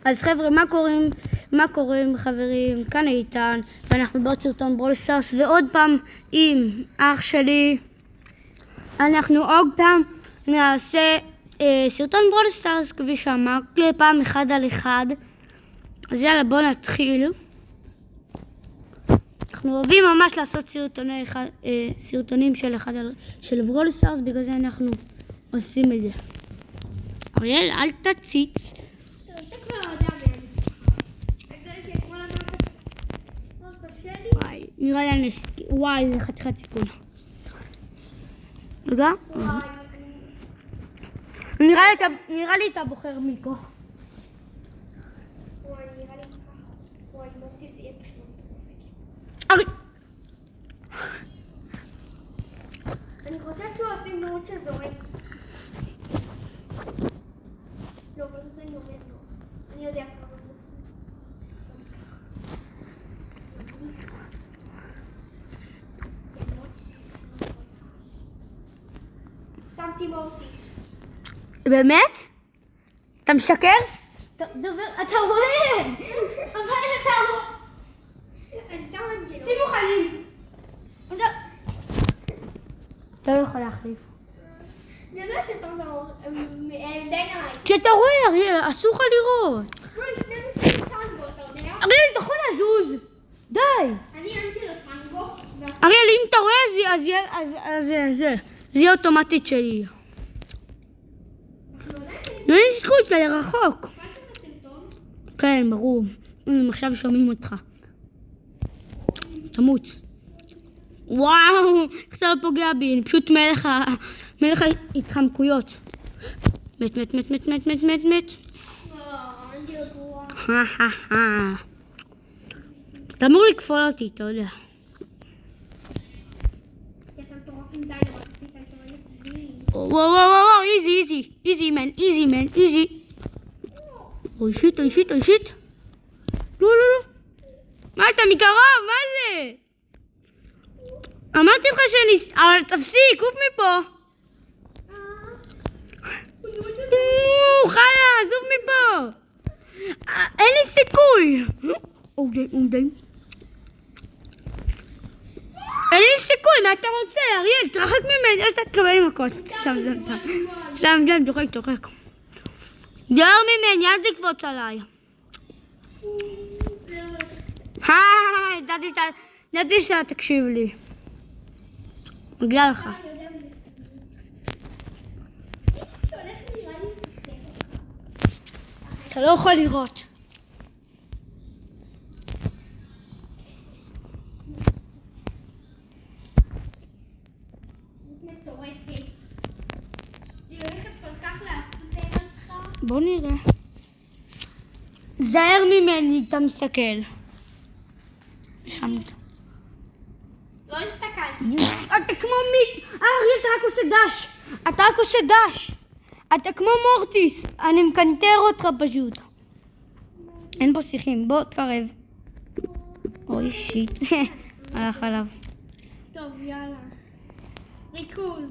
אז חבר'ה, מה קוראים חברים? כאן איתן, ואנחנו בעוד סרטון ברול סטארס, ועוד פעם עם אח שלי. אנחנו עוד פעם נעשה סרטון ברול סטארס, כפי שאמרתי, פעם 1-1. אז יאללה, בואו נתחיל. אנחנו אוהבים ממש לעשות סרטונים של ברול סטארס, בגלל זה אנחנו עושים את זה. אריאל, אל תציץ. וואי, נראה לי הנשק. וואי, זה חתיכת סיכון. רגע. נראה לי אתה בוחר מיקו. וואי, נראה לי ככה. וואי, מורטיס יהיה פשוט. ארי. אני חושבת שהוא עושים נורות שזורק. לא, אבל זה אני עומד לו. אני יודע כמה הוא עושים. שמתי מורטיס. באמת? אתה משקר? דובר, אתה רואה! אבל אתה רואה! אני שמה את זה. שימו חיים! אתה לא יכול להחליף. אני יודע ששמת לו דיינמייט. כי אתה רואה, אריאל, אסור לך לראות. לא, לפני זה שמת טנגו, אתה יודע? אריאל, אתה יכול לזוז! די! אני עניתי לו טנגו. אריאל, אם אתה רואה, אז זה יהיה אוטומטית שלי. לא נשקו אותה לרחוק. כן, ברור. עכשיו שומעים אותך. תמות. וואו, איך אתה לא פוגע בי? אני פשוט מלך ההתחמקויות. מת. אתה אמור לקפול אותי, אתה יודע. וואו, איזי, מן. אוי שיט. לא. מה אתה מקרוב? מה זה? אמרתי לך שאני... אבל תפסיק, עוף מפה. חלה, עזוב מפה. אין לי סיכוי. די. אין לי סיכוי, מה אתה רוצה? אריאל, תרחק ממני, אל תקבל לי מכות. שם, תוחק. דייר ממני, אל תקבוץ עליי. ידעתי שאתה תקשיב לי. בגלל לך. אתה לא יכול לראות. בוא נראה. זהר ממני, אתה מסתכל. שמת. לא הסתכלתי. אתה כמו מי... אריאל, אתה רק עושה דש. אתה כמו מורטיס. אני מקנטר אותך פשוט. אין בו שיחים, בוא תקרב. אוי שיט. הלך עליו. טוב, יאללה. ריכוז.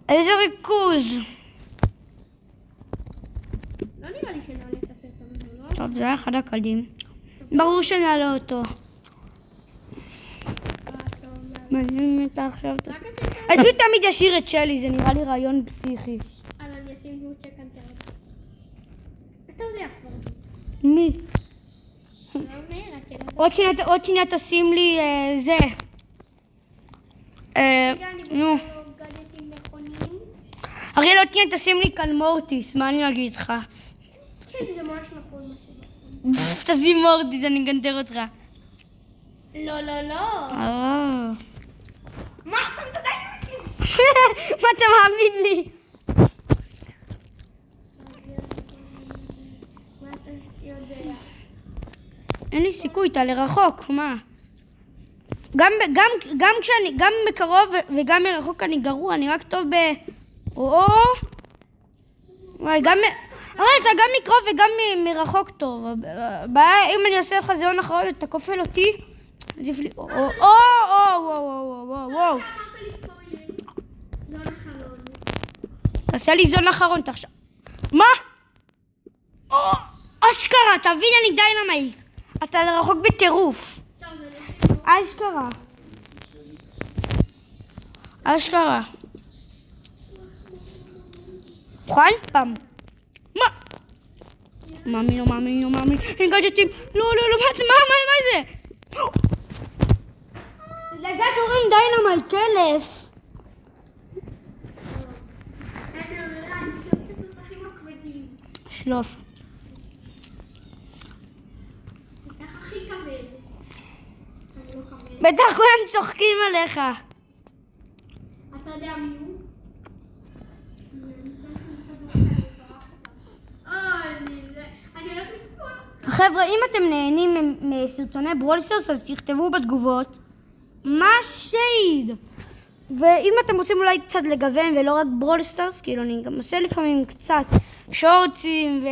איזה ריכוז? לא נראה לי שנעלה את הסרטון הזה, לא? טוב, זה היה אחד הקלים. ברור שנעלה אותו. מעניין אותה עכשיו. אני פשוט תמיד אשאיר את שלי, זה נראה לי רעיון פסיכי. אז אני אשים דמות שקנטרת. אתה יודע כבר. מי? לא אומר, עוד שנייה תשים לי זה. נו. גדטים נכונים. אריאל, עוד שנייה תשים לי כאן מורטיס, מה אני אגיד לך? כן, זה ממש נכון מה שבעצם. תשים מורטיס, אני אקנטר אותך. לא. מה? שמת דיינמייט? מה אתה מאמין לי? מה אתה יודע? אין לי סיכוי, אתה לרחוק, מה? גם מקרוב וגם מרחוק אני גרוע, אני רק טוב וואי, אתה גם מקרוב וגם מרחוק טוב. הבעיה, אם אני עושה לך זיון אחרון, אתה כופל אותי. עדיף לי... וואו. זון אחרון. תעשה לי זון אחרון, אתה עכשיו... מה? אשכרה, תביא לי דיינמייט. אתה רחוק בטירוף. טוב, זה נשים פה. אשכרה. אשכרה. אוכל פעם. מה? מאמין, לא מאמין, לא מאמין. אין גאדג'טים. לא, מה זה? לזה קוראים דיינמייט, קלף. שלוף. הכי כבד. שם לו כבד. בטח כולם צוחקים עליך. אתה יודע מי הוא? אני הולכת לקפוא. חבר'ה, אם אתם נהנים מסרטוני ברולסטארס, אז תכתבו בתגובות מה שייד. ואם אתם רוצים אולי קצת לגוון ולא רק ברולסטארס, כאילו אני גם עושה לפעמים קצת שורטים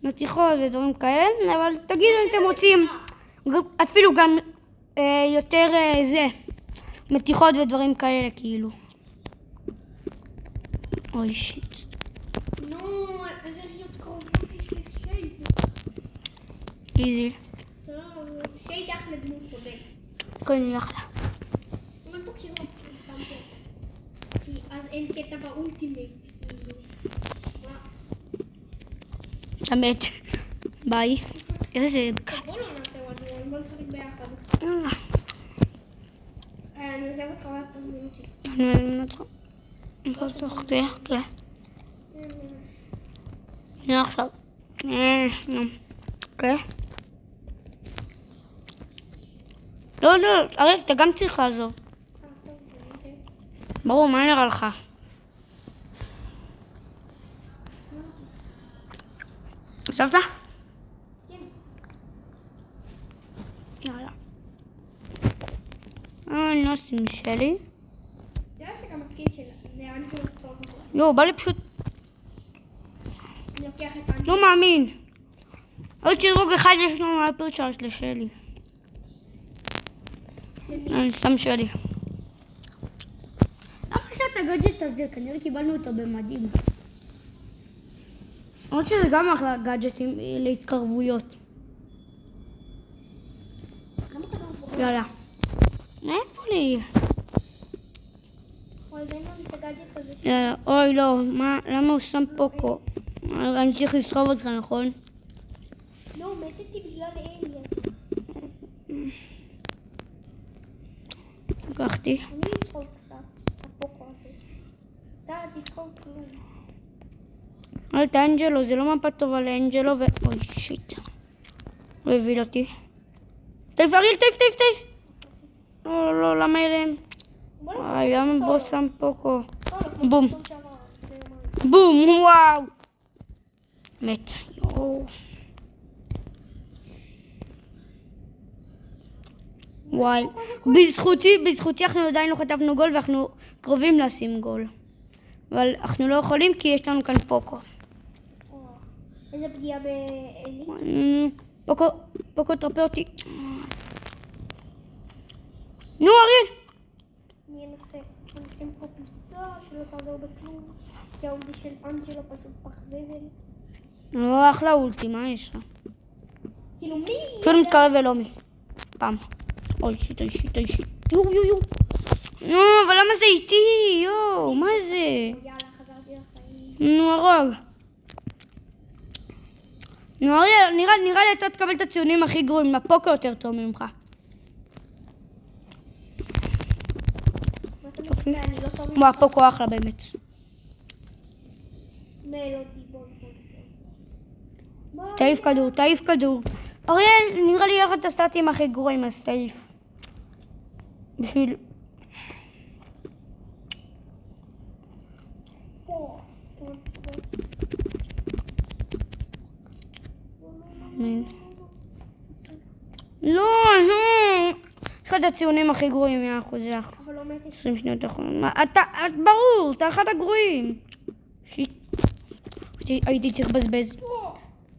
ומתיחות ודברים כאלה, אבל תגידו אם אתם רוצים אפילו גם יותר מתיחות ודברים כאלה, כאילו. אוי שיט. נו, זה להיות קרוב, יש לי שייד. איזי. טוב, שייד אחלה דמות טובה. קודם אחלה. אבל פה כשלא שם פה. כי אז אין קטע באולטימייט. אמת. ביי. איזה... בוא לא נעשה עוד, בוא נצחק ביחד. יאללה. אני עוזב אותך ואז תזמין אותי. אני מבין אותך. אני חושב שתחכה. כן. הנה עכשיו. אוקיי. לא, אריאל, אתה גם צריך לעזוב. ברור, מה נראה לך? עזבת? כן. יאללה. נוסים שלי. זה היה שגם הסקין שלה. זה אנג'לו טוב. יואו, בא לי פשוט... אני לוקח את אנג'לו. לא מאמין. עוד שדרוג אחד יש לנו מהפרצ'ארס לשלי. אני סתם שלי. למה שאתה גאדג'ט הזה? כנראה קיבלנו אותו במדים. למרות שזה גם אחלה גאדג'טים להתקרבויות. למה אתה לא עבור? יאללה. איפה לי? אוי, ואין לנו את הגאדג'ט הזה. יאללה. אוי לא, למה הוא שם פוקו? אני צריך לסחוב אותך, נכון? לא, מתתי בגלל אליאס. לקחתי. אני אסחוב קצת, את הפוקו הזה. אתה תסחוב כלום. אל את האנג'לו, זה לא מפה טובה לאנג'לו ו... אוי שיט. הוא הביל אותי. תעיף אריאל, תעיף! לא, למה אליהם? בוא נעשה למה בוא סולו. שם פוקו? סולו, בום. כמו שעבר, לפני יומיים. בום, וואו! מת. יואו. וואי. בזכותי אנחנו עדיין לא חטפנו גול ואנחנו קרובים לשים גול. אבל אנחנו לא יכולים כי יש לנו כאן פוקו. או, איזה פגיעה באלי? פוקו תרפא אותי. נו אריאל! אני אנסה. אני אשים פה פיסה שלא תעזור בכלום. כי האולטי של אנג'לו פשוט פח זבל. לא, אחלה אולטי, מה יש לך? כאילו מי? פשוט מתקרב ולומי. פעם. אוי שיט. יו. נו, אבל למה זה איתי? יואו, מה זה? יאללה, חזרתי לחיים. נו, הרוג. נו, אריאל, נראה לי אתה תקבל את הציונים הכי גרועים. הפוקו יותר טוב ממך. מה אתה מסתכל? אני לא טוב וואו, הפוקו אחלה באמת. מלודי, בוא. תעיף כדור. אריאל, נראה לי יהיה לך את הסטטים הכי גרועים, אז תעיף. בשביל... פה. לא. יש לך את הציונים הכי גרועים, 100%, זה אחלה. אבל לא מתתי. 20 שניות אחרונות. אתה, ברור, אתה אחד הגרועים. שיט. הייתי צריך לבזבז.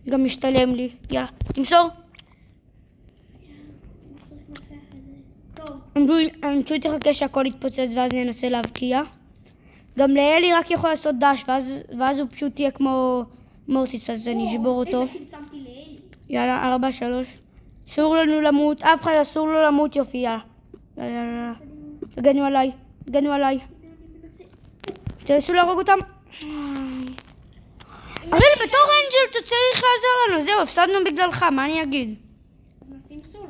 גם משתלם לי. יאללה, תמסור. טוב. אני פשוט תחכה שהכל יתפוצץ ואז ננסה להבקיע. גם לאלי רק יכול לעשות דש ואז הוא פשוט יהיה כמו מורטיס, אז אני אשבור אותו. איזה קיל שמתי לאלי. יאללה, 4-3. אסור לנו למות, אף אחד אסור לו למות, יופי, יאללה. יאללה. הגנו עליי, הגנו עליי. תנסו להרוג אותם. אבל בתור אנג'ל אתה צריך לעזור לנו, זהו, הפסדנו בגללך, מה אני אגיד? נשים סול.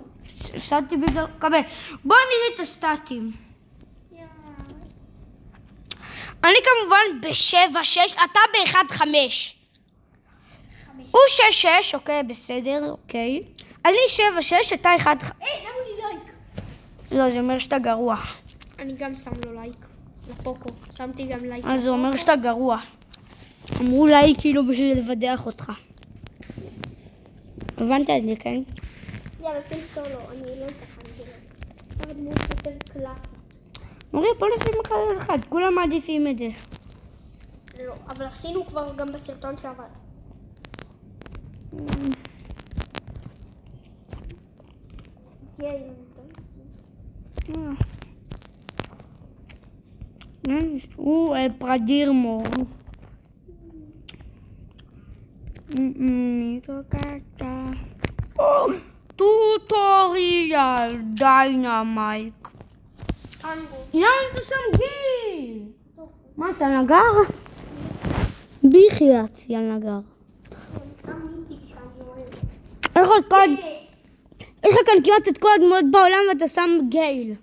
הפסדתי בגלל... קבל. בוא נראה את הסטטים. אני כמובן ב7-6, אתה ב1-5. הוא 6-6, אוקיי, בסדר, אוקיי. אני 7-6, אתה 1-5. שמו לי לייק. לא, זה אומר שאתה גרוע. אני גם שם לו לייק. לפוקו. שמתי גם לייק. אז זה אומר שאתה גרוע. אמרו לי כאילו בשביל לבדח אותך. הבנת את זה, כן? יאללה, שים סולו. אני לא אתכן את זה. אבל דמות יותר קלאסית. אומרים, בוא נשים אחד על אחד, כולם מעדיפים את זה. לא, אבל עשינו כבר גם בסרטון שעבר. הוא פרדירמור. טוטוריאל דיינמייק. יאללה, אתה שם גיל! מה, אתה נגר? בחייאת, יא נגר. יש לך כאן כמעט את כל הדמויות בעולם ואתה שם גייל.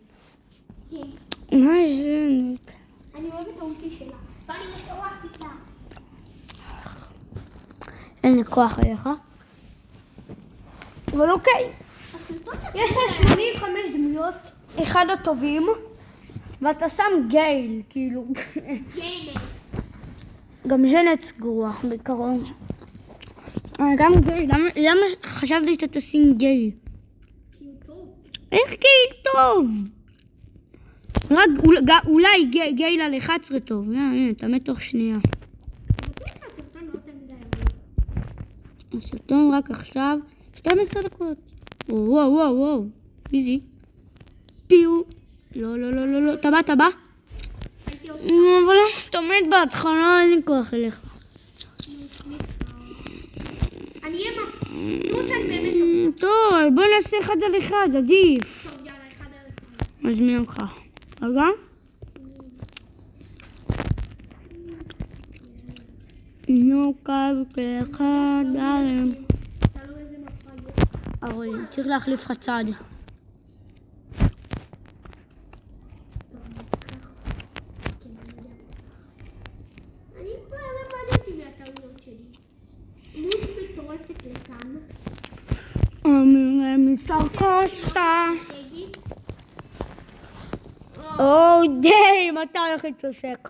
מה זה? אני אוהבת את האולטי שלה. ואני משתורחת איתה. אין לי כוח עליך. אבל אוקיי. יש לך 85 דמויות, אחד הטובים, ואתה שם גייל, כאילו. גייל. גם ז'נט גרוע, בעיקרון. גם גייל, למה חשבתי שאתה תשים גייל? כי הוא טוב. איך גייל טוב? רק אולי גייל על 11 טוב. הנה, אתה מת תוך שנייה. הסרטון לא יותר מדי הרבה. הסרטון רק עכשיו 12 דקות. וואו וואו וואו. איזי. פיו. לא לא לא לא לא. אתה בא? אבל אתה מת בהתחלה, אין לי כוח אליך. אני אהיה מה? שאני באמת טוב. טוב, בוא נעשה אחד על אחד, עדיף. טוב, יאללה, אחד על אחד. מזמין אותך. רגע? נוקב כאחד עליהם. תלו איזה מפרדות. אבל צריך להחליף לך צד. אני כבר למדתי מהטעויות שלי. דמות מטורפת לכאן. מתעקשת. או די, מתי הולך להתעסק?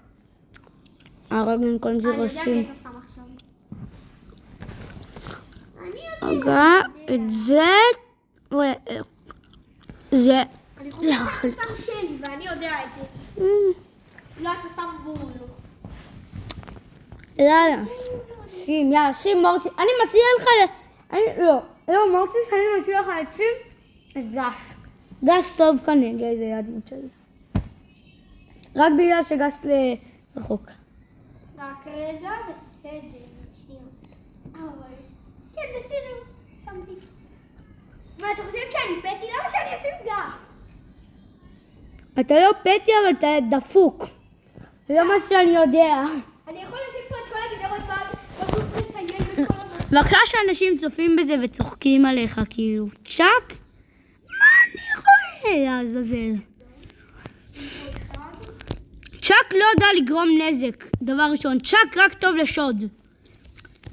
הרגעים כל זה אני יודע רוסים. מי אתה שם עכשיו. אני יודע. רגע, את זה... זה... אני חושבת שאתה שם שלי ואני יודע את זה. לא, אתה שם בולו. יאללה, שים, יאללה, שים מורטיס. אני מציע לך לא מורטיס, אני מציע לך לשים את גס. גס טוב כנגד, זה הדמות שלי. רק בגלל שגס לרחוק. רק רגע, בסדר. שנייה. אבל... כן, בסדר. שמתי. מה, אתה חושב שאני פטי? למה שאני אשים גס? אתה לא פטי, אבל אתה דפוק. זה לא מה שאני יודע. אני יכול לשים פה את כל הגדרות ואז פשוט לציין בכל הזמן. בבקשה שאנשים צופים בזה וצוחקים עליך, כאילו, צ'אק? מה אני רואה לעזאזל? צ'אק לא יודע לגרום נזק, דבר ראשון. צ'אק רק טוב לשוד.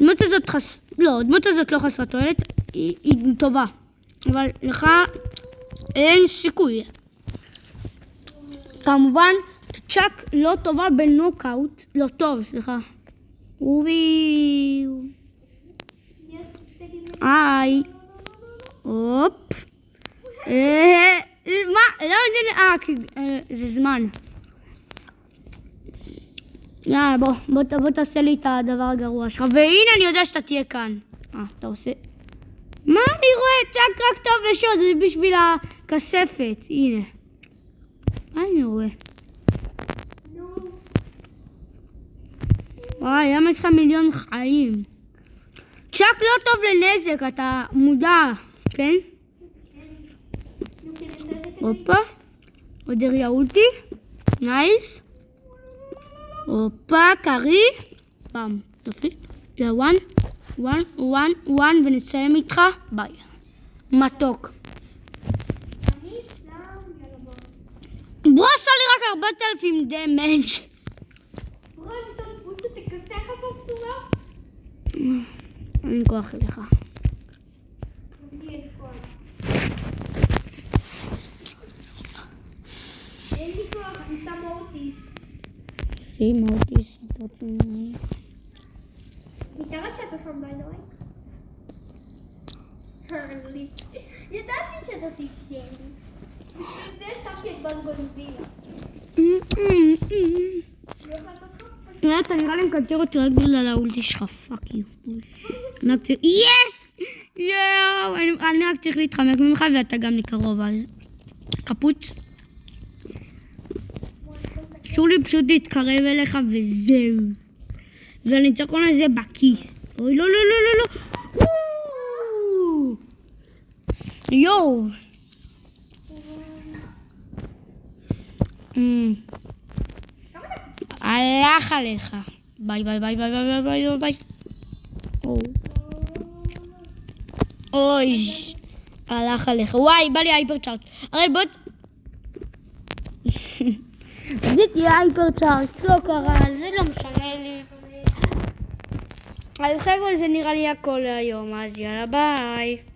הדמות הזאת לא חסרת תועלת, היא טובה. אבל לך אין סיכוי. כמובן, צ'אק לא טובה בנוקאוט, לא טוב, סליחה. היי. הופ. מה? לא יודעים, זה זמן. יאללה, בוא תעשה לי את הדבר הגרוע שלך. והנה אני יודע שאתה תהיה כאן. אתה עושה... מה אני רואה? צ'אק רק טוב לשוד, זה בשביל הכספת. הנה. מה אני רואה? וואי, למה יש לך מיליון חיים? צ'אק לא טוב לנזק, אתה מודע, כן? הופה. עוד יריה אולטי. נייס. הופה, קרי. פעם. יופי. זה וואן, ונסיים איתך. ביי. מתוק. אני שם, יאללה בוא. בוא עשה לי רק 4,000 דמג'. בוא, אני שם פוטו, תכסח את הסתורה. אין כוח אליך. אני אין כוח. אין לי כוח, אני שם אורטיס. שים אוטיס. מתערב שאתה שם דיינמייט? ידעתי שאתה שים שלי. בשביל זה שמתי את בזגונזילה. לא יכול לעשות לך? אתה נראה לי מקנטר אותי רק בגלל האולטי שלך, פאק יו. יש! יואו! אני רק צריך להתחמק ממך ואתה גם מקרוב, אז קפוט. אסור לי פשוט להתקרב אליך וזהו. והניצחון הזה בכיס. אוי, לא, לא, לא, לא, לא. יואו. הלך עליך. ביי, ביי, ביי, ביי, ביי, ביי, ביי. אוי. הלך עליך. וואי, בא לי הייפר צ'ארט. הרי בוא... זה תהיה הייפר צ'ארט. לא קרה, זה לא משנה לי. אז חבר'ה, זה נראה לי הכל היום. אז יאללה, ביי.